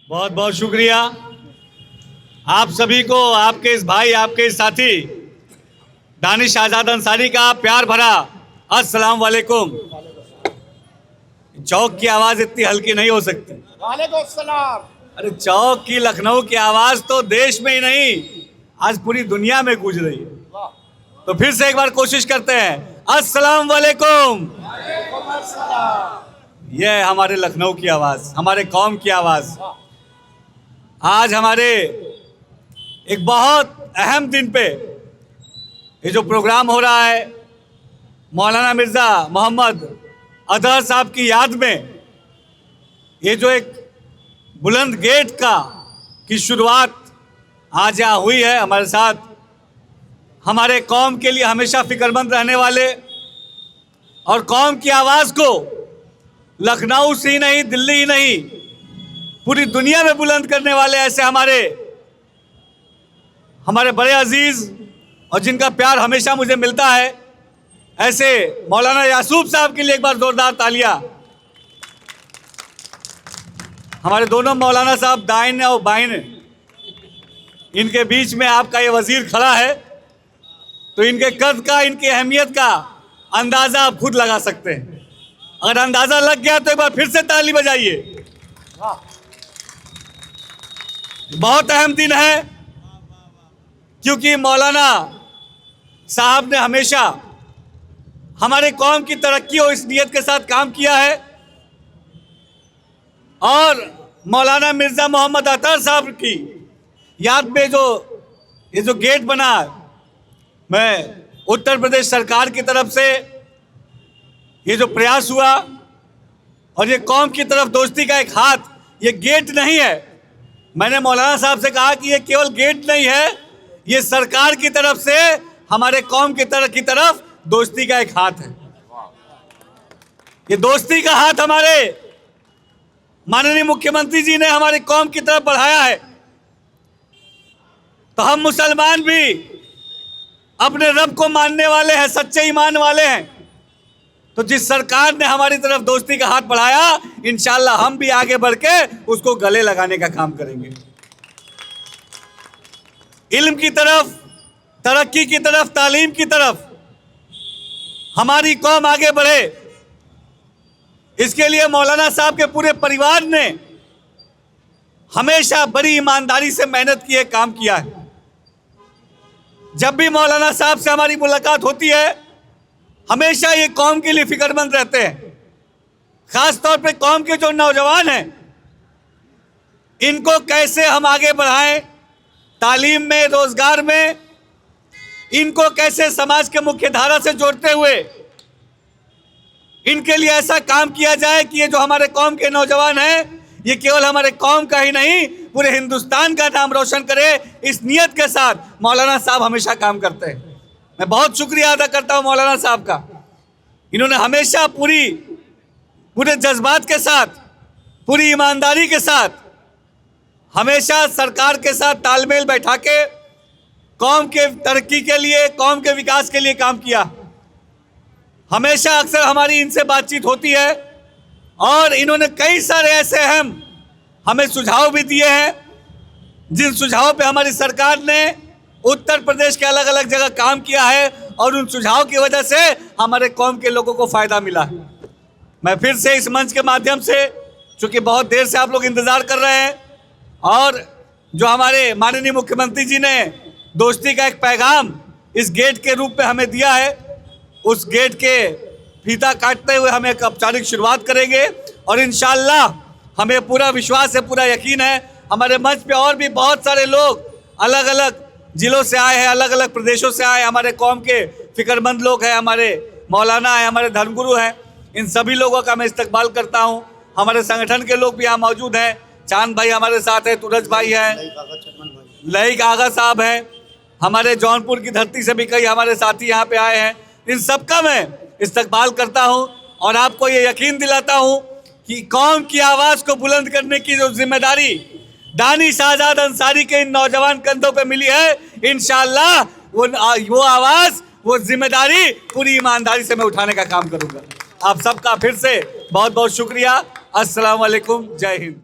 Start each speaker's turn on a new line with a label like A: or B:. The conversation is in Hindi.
A: बहुत बहुत शुक्रिया आप सभी को, आपके इस भाई, आपके इस साथी दानिश आज़ाद अंसारी का प्यार भरा अस्सलाम वालेकुम। चौक की आवाज़ इतनी हल्की नहीं हो सकती।
B: वालेकुम सलाम।
A: अरे चौक की, लखनऊ की आवाज़ तो देश में ही नहीं, आज पूरी दुनिया में गूंज रही है। तो फिर से एक बार कोशिश करते हैं, अस्सलाम वालेकुम। यह हमारे लखनऊ की आवाज़, हमारे कौम की आवाज़। आज हमारे एक बहुत अहम दिन पे ये जो प्रोग्राम हो रहा है, मौलाना मिर्ज़ा मोहम्मद अतहर साहब की याद में, ये जो एक बुलंद गेट की शुरुआत आज यहाँ हुई है। हमारे साथ हमारे कौम के लिए हमेशा फिक्रमंद रहने वाले और कौम की आवाज़ को लखनऊ से ही नहीं, दिल्ली ही नहीं, पूरी दुनिया में बुलंद करने वाले ऐसे हमारे बड़े अजीज़ और जिनका प्यार हमेशा मुझे मिलता है, ऐसे मौलाना यासूब साहब के लिए एक बार जोरदार तालियां। हमारे दोनों मौलाना साहब दाइन और बाइन, इनके बीच में आपका ये वजीर खड़ा है, तो इनके कद का, इनकी अहमियत का अंदाज़ा आप खुद लगा सकते हैं। अगर अंदाज़ा लग गया तो एक बार फिर से ताली बजाइए। बहुत अहम दिन है, क्योंकि मौलाना साहब ने हमेशा हमारे कौम की तरक्की और इस नियत के साथ काम किया है। और मौलाना मिर्ज़ा मोहम्मद अतहर साहब की याद में ये जो गेट बना, मैं उत्तर प्रदेश सरकार की तरफ से ये जो प्रयास हुआ और ये कौम की तरफ दोस्ती का एक हाथ, ये गेट नहीं है। मैंने मौलाना साहब से कहा कि ये केवल गेट नहीं है, ये सरकार की तरफ से हमारे कौम की तरफ दोस्ती का एक हाथ है। ये दोस्ती का हाथ हमारे माननीय मुख्यमंत्री जी ने हमारी कौम की तरफ बढ़ाया है। तो हम मुसलमान भी अपने रब को मानने वाले हैं, सच्चे ईमान वाले हैं। तो जिस सरकार ने हमारी तरफ दोस्ती का हाथ बढ़ाया, इंशाल्लाह हम भी आगे बढ़ के उसको गले लगाने का काम करेंगे। इल्म की तरफ, तरक्की की तरफ, तालीम की तरफ हमारी कौम आगे बढ़े, इसके लिए मौलाना साहब के पूरे परिवार ने हमेशा बड़ी ईमानदारी से मेहनत की है, काम किया है। जब भी मौलाना साहब से हमारी मुलाकात होती है, हमेशा ये कौम के लिए फिक्रमंद रहते हैं। खास तौर पे कौम के जो नौजवान हैं, इनको कैसे हम आगे बढ़ाएं, तालीम में, रोजगार में, इनको कैसे समाज के मुख्य धारा से जोड़ते हुए इनके लिए ऐसा काम किया जाए कि ये जो हमारे कौम के नौजवान हैं, ये केवल हमारे कौम का ही नहीं, पूरे हिंदुस्तान का नाम रोशन करे। इस नियत के साथ मौलाना साहब हमेशा काम करते हैं। मैं बहुत शुक्रिया अदा करता हूं मौलाना साहब का। इन्होंने हमेशा पूरे जज्बात के साथ, पूरी ईमानदारी के साथ, हमेशा सरकार के साथ तालमेल बैठा के कौम के तरक्की के लिए, कौम के विकास के लिए काम किया। हमेशा अक्सर हमारी इनसे बातचीत होती है और इन्होंने कई सारे ऐसे हमें सुझाव भी दिए हैं, जिन सुझावों पे हमारी सरकार ने उत्तर प्रदेश के अलग अलग जगह काम किया है और उन सुझाव की वजह से हमारे कौम के लोगों को फ़ायदा मिला है। मैं फिर से इस मंच के माध्यम से, चूँकि बहुत देर से आप लोग इंतज़ार कर रहे हैं और जो हमारे माननीय मुख्यमंत्री जी ने दोस्ती का एक पैगाम इस गेट के रूप में हमें दिया है, उस गेट के फीता काटते हुए हम एक औपचारिक शुरुआत करेंगे। और इंशाअल्लाह हमें पूरा विश्वास है, पूरा यकीन है, हमारे मंच पे और भी बहुत सारे लोग अलग अलग जिलों से आए हैं, अलग अलग प्रदेशों से आए, हमारे कौम के फिक्रमंद लोग हैं, हमारे मौलाना हैं, हमारे धर्मगुरु हैं। इन सभी लोगों का मैं इस्तकबाल करता हूँ। हमारे संगठन के लोग भी यहाँ मौजूद हैं। चांद भाई हमारे साथ हैं, तुरज भाई हैं, लईक आगा साहब हैं, हमारे जौनपुर की धरती से भी कई हमारे साथी यहाँ पे आए हैं। इन सबका मैं इस्तकबाल करता हूँ और आपको ये यकीन दिलाता हूँ कि कौम की आवाज़ को बुलंद करने की जो जिम्मेदारी दानिश आज़ाद अंसारी के इन नौजवान कंधों पे मिली है, इंशाअल्लाह वो आवाज़, वो जिम्मेदारी पूरी ईमानदारी से मैं उठाने का काम करूँगा। आप सबका फिर से बहुत बहुत शुक्रिया। अस्सलाम वालेकुम, जय हिंद।